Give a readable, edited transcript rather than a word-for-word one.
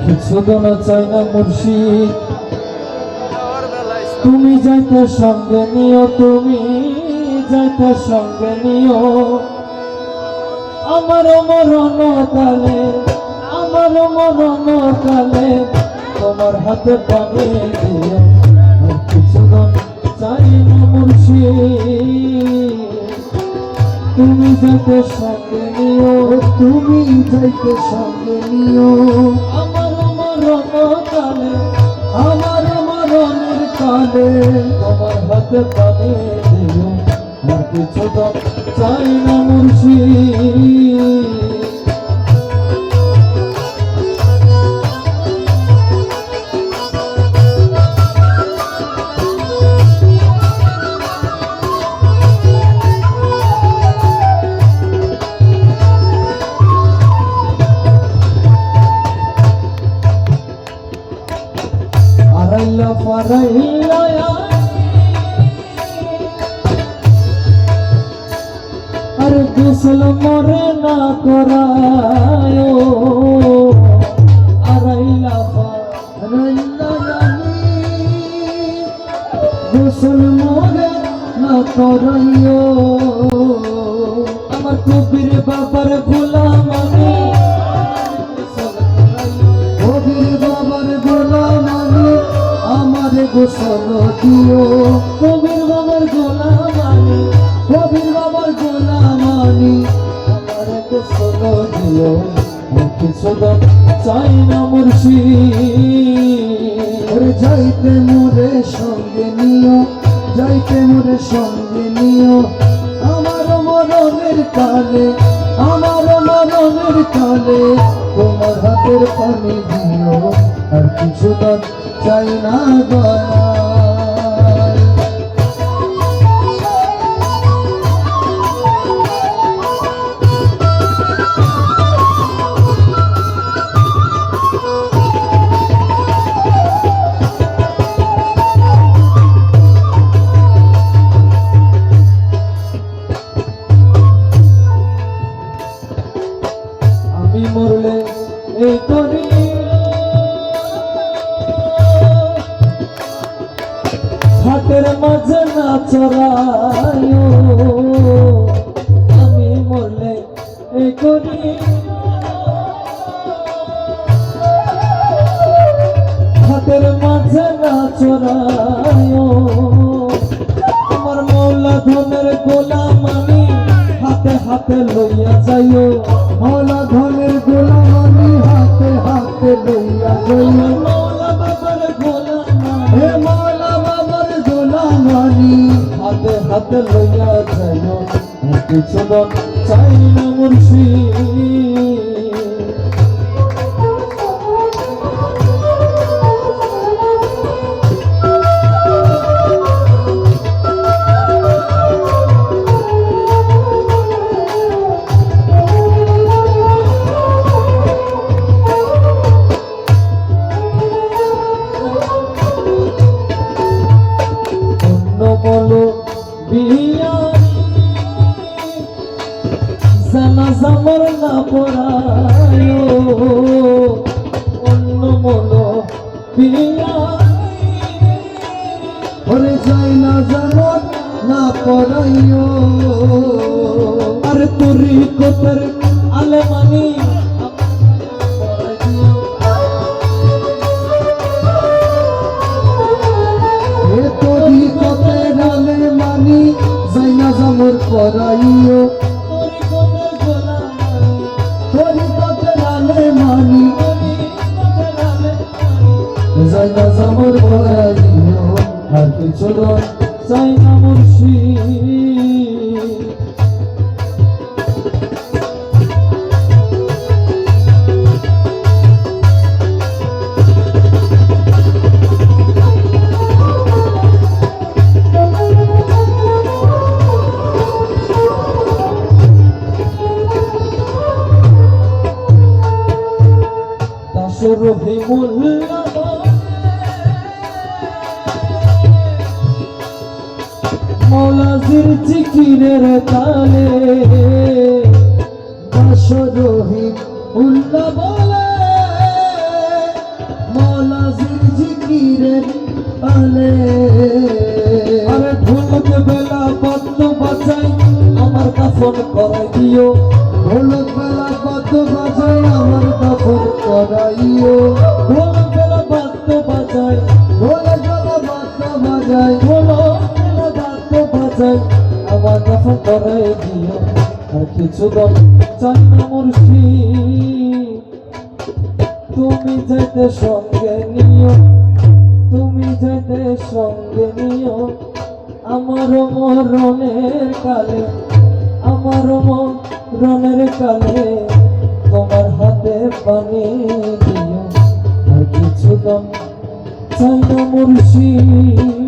কিছু দোনা চাই না মুর্শিদ, তুমি যাইতে সঙ্গে নিও, তুমি যাইতে সঙ্গে নিও। আমার মরণ কালে, আমার মরণ কালে তোমার হাতে পানি দিও। কিছু দোনা চাই না মুর্শিদ, তুমি যাইতে সঙ্গে নিও, তুমি যাইতে সঙ্গে নিও। আমার মরণ কালে, আমার মরণের কালে তোমার হাতে পানি দিও। আর কিছু তো চাই না মুর্শিদ। আরাইলা ফারাইলা আর গোসল মরে না করায়। আরাইলা ফারাইলা গোসল মরে না করাইও। আমার কবির বাবার গোলাম আমি, কবির বাবার গোলাম আমি, আমার গোসল দিও। কবির বাবার গোলাম আমি, কবির বাবার গোলাম আমি, আমার গোসল দিও। কিছু দাম চাই না মুর্শিদ, যাইতে মোরে সঙ্গে নিও, যাইতে মোরে সঙ্গে নিও। আমার মরণের কালে, আমার মরণের কালে তোমার হাতের পানি দিও। আর কিছু দাম চাই না দয়া। আমি মরলে এই করি হাটের মাঝে না চড়ায়। আমি মরলে এই করি হাটের মাঝে না চড়ায়। আমার মৌলা ধনের গোলাম আমি, হাতে হাতে লইয়া যাইও। মৌলা ধনের গোলাম আমি, হাতে হাতে লইয়া যাইও। মৌলা বাবার গোলাম, হে মৌলা বাবার গোলাম আমি, হাতে হাতে লইয়া যাইও। কিছু দাম চাই না মুর্শিদ। বলো বিয়ারি জানাজা মোর না পড়ায়। অন্য বলো বিয়ারি ওরে যাই না জানো না পড়াইও। আর তুরি কোতের আলেমানি জামর পরাইও। তরিকতের আলেমানি জায়গা জামর পরাইও। আর কিছু চাই না মুর্শিদ। রহিমুল্লাহ মৌলাজির জিকিরের তালে রহিমুল্লাহ বলে করাইও, ঢোলক বেলা বাদ্য বাজায় আমার দাফন করাইও, ঢোলক বেলা বাদ্য বাজায়, ঢোলক বেলা বাদ্য বাজায়, ঢোলক বেলা বাদ্য বাজায় আমার দাফন করাই দিও। আর কিছু দাম চাই না মুর্শিদ, তুমি যাইতে সঙ্গে নিও, তুমি যাইতে সঙ্গে নিও আমার মরণের কালে, আমার মরণের কালে তোমার হাতে পানি দিও। আর কিছু দাম চাই না মুর্শিদ।